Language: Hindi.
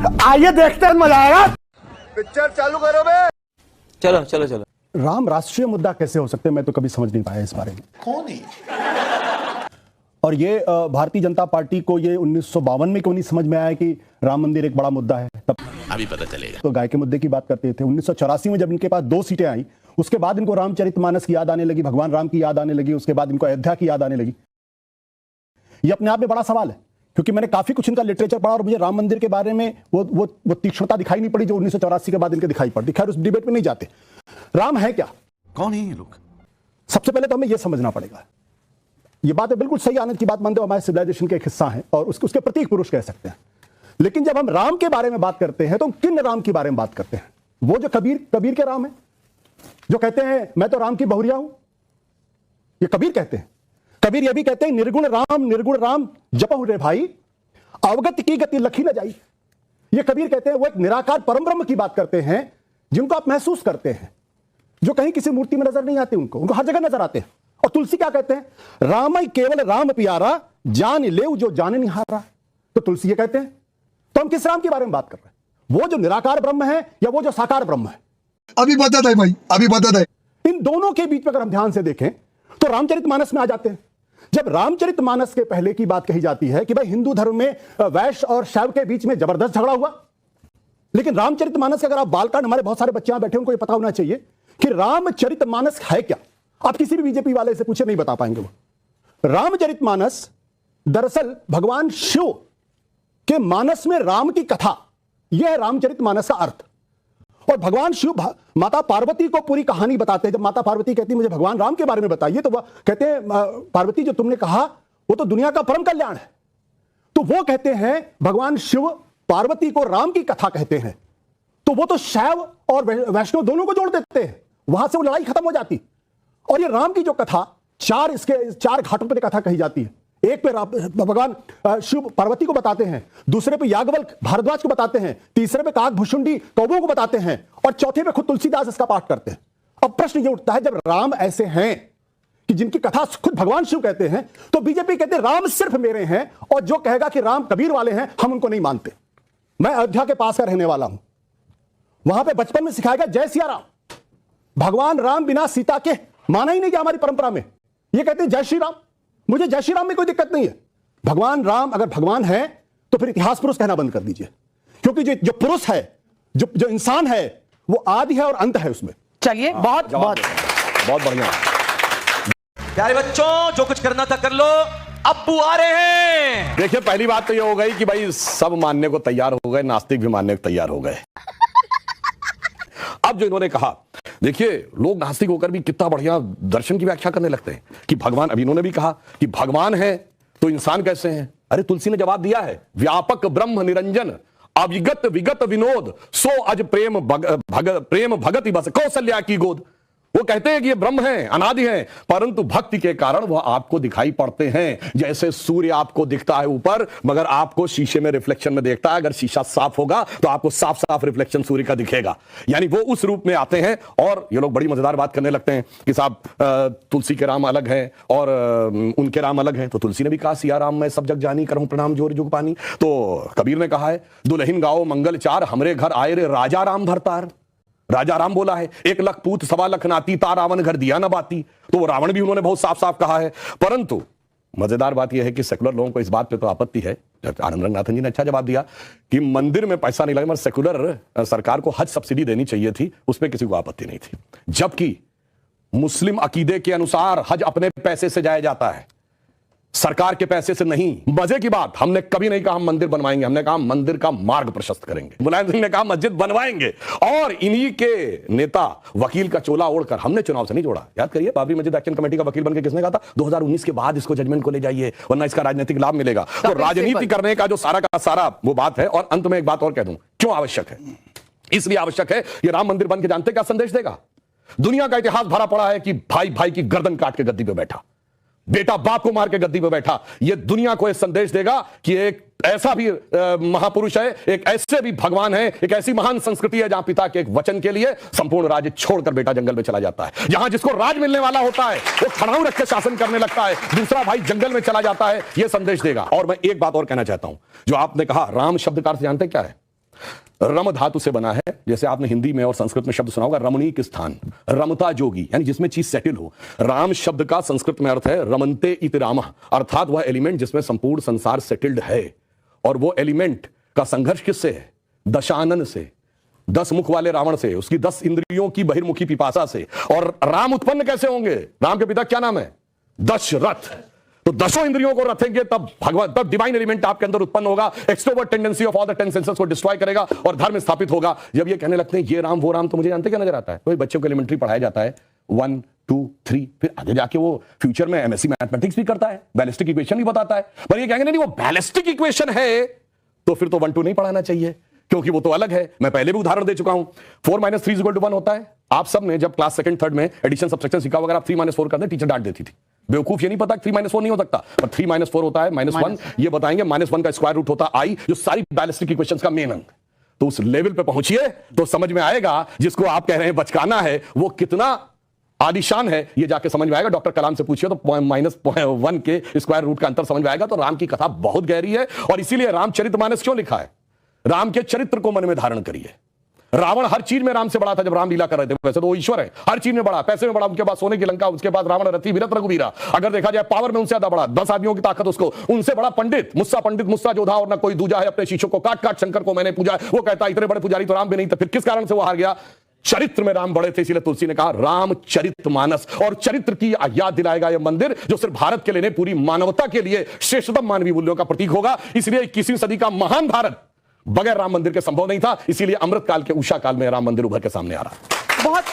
आइए देखते हैं, मजा आएगा। पिक्चर चालू करो बे। चलो चलो चलो। राम राष्ट्रीय मुद्दा कैसे हो सकते हैं, मैं तो कभी समझ नहीं पाया इस बारे में। कौन है? और ये भारतीय जनता पार्टी को ये 1952 में क्यों नहीं समझ में आया कि राम मंदिर एक बड़ा मुद्दा है। तब अभी पता चलेगा। तो गाय के मुद्दे की बात करते थे। 1984 में जब इनके पास 2 सीटें आई, उसके बाद इनको रामचरितमानस की याद आने लगी, भगवान राम की याद आने लगी, उसके बाद इनको अयोध्या की याद आने लगी। ये अपने आप में बड़ा सवाल है, क्योंकि मैंने काफी कुछ इनका लिटरेचर पढ़ा और मुझे राम मंदिर के बारे में वो तीक्ष्णता दिखाई नहीं पड़ी जो 1984 के बाद इनके दिखाई पड़ती। खैर, उस डिबेट में नहीं जाते। राम है क्या? कौन है ये लोग? सबसे पहले तो हमें यह समझना पड़ेगा, ये बात है बिल्कुल सही, आनंद की बात मानते हो, हमारे सिविलाइजेशन का एक हिस्सा है और उसके प्रतीक पुरुष कह सकते हैं। लेकिन जब हम राम के बारे में बात करते हैं तो हम किन राम के बारे में बात करते हैं? वो जो कबीर के राम है, जो कहते हैं मैं तो राम की बहुरिया हूं, ये कबीर कहते हैं। कबीर ये भी कहते हैं निर्गुण राम जपहु रे भाई, अवगत की गति लखी न जाई। ये कबीर कहते हैं, वो एक निराकार परम ब्रह्म की बात करते हैं जिनको आप महसूस करते हैं, जो कहीं किसी मूर्ति में नजर नहीं आते, उनको हर जगह नजर आते हैं। और तुलसी क्या कहते हैं? रामई केवल राम प्यारा, जान ले जो जाने निहारा। तो तुलसी ये कहते हैं। तो हम किस राम के बारे में बात कर रहे हैं? वो जो निराकार ब्रह्म है या वो जो साकार ब्रह्म है? अभी बता दे भाई, अभी बता दे। इन दोनों के बीच में अगर हम ध्यान से देखें तो रामचरितमानस में आ जाते हैं। जब रामचरितमानस के पहले की बात कही जाती है कि भाई हिंदू धर्म में वैश्य और शैव के बीच में जबरदस्त झगड़ा हुआ, लेकिन रामचरितमानस के अगर आप बालकांड, हमारे बहुत सारे बच्चे यहां बैठे, उनको ये पता होना चाहिए कि रामचरितमानस है क्या। आप किसी भी बीजेपी वाले से पूछे नहीं बता पाएंगे वो। रामचरितमानस दरअसल भगवान शिव के मानस में राम की कथा, यह है रामचरितमानस का अर्थ। और भगवान शिव माता पार्वती को पूरी कहानी बताते हैं। जब माता पार्वती कहती है मुझे भगवान राम के बारे में बताइए, तो वह कहते हैं पार्वती जो तुमने कहा वो तो दुनिया का परम कल्याण है। तो वो कहते हैं भगवान शिव पार्वती को राम की कथा कहते हैं, तो वो तो शैव और वैष्णव दोनों को जोड़ देते हैं, वहां से वो लड़ाई खत्म हो जाती। और ये राम की जो कथा, चार घाटों पर कथा कही जाती है। एक पे भगवान शिव पार्वती को बताते हैं, दूसरे पे याज्ञवल्क्य भारद्वाज को बताते हैं, तीसरे पे काकभूषुंडी कौवों को बताते हैं, और चौथे पे खुद तुलसीदास इसका पाठ करते हैं। अब प्रश्न ये उठता है, जब राम ऐसे हैं कि जिनकी कथा खुद भगवान शिव कहते हैं, तो बीजेपी कहते हैं राम सिर्फ मेरे हैं, और जो कहेगा कि राम कबीर वाले हैं, हम उनको नहीं मानते। मैं अयोध्या के पास का रहने वाला हूं, वहां पे बचपन में सिखाया गया जय सिया राम। भगवान राम बिना सीता के माना ही नहीं गया हमारी परंपरा में। ये कहते हैं जय श्री राम। मुझे जय श्री राम में कोई दिक्कत नहीं है। भगवान राम अगर भगवान है तो फिर इतिहास पुरुष कहना बंद कर दीजिए, क्योंकि जो पुरुष है, जो इंसान है, वो आदि है और अंत है उसमें। चलिए, बहुत बढ़िया। प्यारे बच्चों, जो कुछ करना था कर लो, अब्बू आ रहे हैं। देखिए, पहली बात तो ये हो गई कि भाई सब मानने को तैयार हो गए, नास्तिक भी मानने को तैयार हो गए। अब जो इन्होंने कहा, देखिए लोग नास्तिक होकर भी कितना बढ़िया दर्शन की व्याख्या करने लगते हैं कि भगवान, अभी इन्होंने भी कहा कि भगवान है तो इंसान कैसे हैं। अरे तुलसी ने जवाब दिया है, व्यापक ब्रह्म निरंजन अविगत विगत विनोद सो अज प्रेम भगति बस कौशल्या की गोद। वो कहते हैं कि ये ब्रह्म है, अनादि है, परंतु भक्ति के कारण वह आपको दिखाई पड़ते हैं। जैसे सूर्य आपको दिखता है ऊपर, मगर आपको शीशे में रिफ्लेक्शन में देखता है। अगर शीशा साफ होगा तो आपको साफ साफ रिफ्लेक्शन सूर्य का दिखेगा, यानी वो उस रूप में आते हैं। और ये लोग बड़ी मजेदार बात करने लगते हैं कि साहब तुलसी के राम अलग हैं और उनके राम अलग हैं। तो तुलसी ने भी कहा सिया राम मैं सब जग जानी, करहूं प्रणाम जोर जुग पानी। तो कबीर ने कहा है दुल्हिन गाओ मंगल चार, हमरे घर आए रे राजा राम भरतार। राजा राम बोला है, 1 लाख पूत 1.25 लाख नाती, ता रावण घर दिया न बाती। तो वो रावण भी उन्होंने बहुत साफ साफ कहा है। परंतु मजेदार बात यह है कि सेकुलर लोगों को इस बात पे तो आपत्ति है। आनंद रंगनाथन जी ने अच्छा जवाब दिया कि मंदिर में पैसा नहीं लगे, मगर सेकुलर सरकार को हज सब्सिडी देनी चाहिए थी, उस पर किसी को आपत्ति नहीं थी। जबकि मुस्लिम अकीदे के अनुसार हज अपने पैसे से जाया जाता है, सरकार के पैसे से नहीं। मजे की बात, हमने कभी नहीं कहा हम मंदिर बनवाएंगे, हमने कहा मंदिर का मार्ग प्रशस्त करेंगे। मुलायम सिंह ने कहा मस्जिद बनवाएंगे, और इन्हीं के नेता वकील का चोला ओढ़कर, हमने चुनाव से नहीं जोड़ा। याद करिए, बाबरी मस्जिद एक्शन कमेटी का वकील बनकर किसने कहा था 2019 के बाद इसको जजमेंट को ले जाइए, वरना इसका राजनीतिक लाभ मिलेगा। तो राजनीति करने का जो सारा का सारा वो बात है। और अंत में एक बात और कह दूं, क्यों आवश्यक है? इसलिए आवश्यक है, ये राम मंदिर बन के जानते क्या संदेश देगा? दुनिया का इतिहास भरा पड़ा है कि भाई भाई की गर्दन काट के गद्दी पे बैठा, बेटा बाप को मार के गद्दी पे बैठा। यह दुनिया को यह संदेश देगा कि एक ऐसा भी महापुरुष है, एक ऐसे भी भगवान है, एक ऐसी महान संस्कृति है जहां पिता के एक वचन के लिए संपूर्ण राज्य छोड़कर बेटा जंगल में चला जाता है। जहां जिसको राज मिलने वाला होता है वो खड़ाऊ रख के शासन करने लगता है, दूसरा भाई जंगल में चला जाता है। यह संदेश देगा। और मैं एक बात और कहना चाहता हूं, जो आपने कहा राम शब्द का अर्थ जानते क्या है? रम धातु से बना है, जैसे आपने हिंदी में और संस्कृत में शब्द सुना होगा रमणीक स्थान, रमता जोगी, यानी जिसमें चीज सेटल हो। राम शब्द का संस्कृत में अर्थ है रमन्ते इति रामः, अर्थात वह एलिमेंट जिसमें संपूर्ण संसार सेटल्ड है। और वो एलिमेंट का संघर्ष किससे है? दशानन से, 10 मुख वाले रावण से, उसकी 10 इंद्रियों की बहिर्मुखी पिपासा से। और राम उत्पन्न कैसे होंगे? राम के पिता क्या नाम है? दशरथ। तो 10 इंद्रियों को रखेंगे तब भगवान, तब डिवाइन एलिमेंट आपके अंदर उत्पन्न होगा, extrovert tendency of all the 10 senses को डिस्ट्रॉय करेगा और धर्म स्थापित होगा। जब ये कहने लगते हैं ये राम वो राम, तो मुझे जानते क्या नजर आता है? कोई बच्चों को एलिमेंट्री पढ़ाया जाता है 1 2 3, फिर आगे जाके वो फ्यूचर में एमएससी मैथमेटिक्स भी करता है, बैलिस्टिक इक्वेशन भी बताता है। पर ये कहेंगे नहीं वो बैलिस्टिक इक्वेशन है, तो फिर तो 1 2 नहीं पढ़ाना चाहिए, क्योंकि वो तो अलग है। मैं पहले भी उदाहरण दे चुका हूं, 4 - 3 = 1 होता है। आप सब ने जब क्लास 2nd 3rd में एडिशन सब्ट्रैक्शन सीखा अगर आप 3 - 4 कर दें, टीचर डांट देती थी, बेवकूफ। ये नहीं पता 3 - 4 नहीं हो सकता, और 3 - 4 होता है -1। ये बताएंगे -1 का स्क्वायर रूट होता है i, जो सारी बैलिस्टिक इक्वेशंस का मेन अंग। तो उस लेवल पे पहुंचिए तो समझ में आएगा जिसको आप कह रहे हैं बचकाना है वो कितना आलिशान है, ये जाके समझ में आएगा। डॉक्टर कलाम से पूछिए तो -1 के स्क्वायर रूट का अंतर समझ में आएगा। तो राम की कथा बहुत गहरी है, और इसीलिए रामचरितमानस क्यों लिखा है? राम के चरित्र को मन में धारण करिए। रावण हर चीज में राम से बड़ा था जब राम लीला कर रहे थे, वैसे तो वो ईश्वर है, हर चीज में बड़ा, पैसे में बड़ा, उनके पास सोने की लंका, उसके पास रावण रथी वीरत रघुवीरा। अगर देखा जाए पावर में उनसे ज्यादा बड़ा, 10 आदमियों की ताकत उसको, उनसे बड़ा पंडित मुस्सा जोधा, और ना कोई दूजा है, अपने शिष्यों को काट काट शंकर को मैंने पूजा। वो कहता इतने बड़े पुजारी तो राम भी नहीं, तो फिर किस कारण से वो हार गया? चरित्र में राम बड़े थे, इसलिए तुलसी ने कहा रामचरितमानस। और चरित्र की याद दिलाएगा यह मंदिर, जो सिर्फ भारत के लिए नहीं पूरी मानवता के लिए श्रेष्ठतम मानवीय मूल्यों का प्रतीक होगा। इसलिए 21वीं सदी का महान भारत बगैर राम मंदिर के संभव नहीं था, इसीलिए अमृत काल के उषा काल में राम मंदिर उभर के सामने आ रहा। बहुत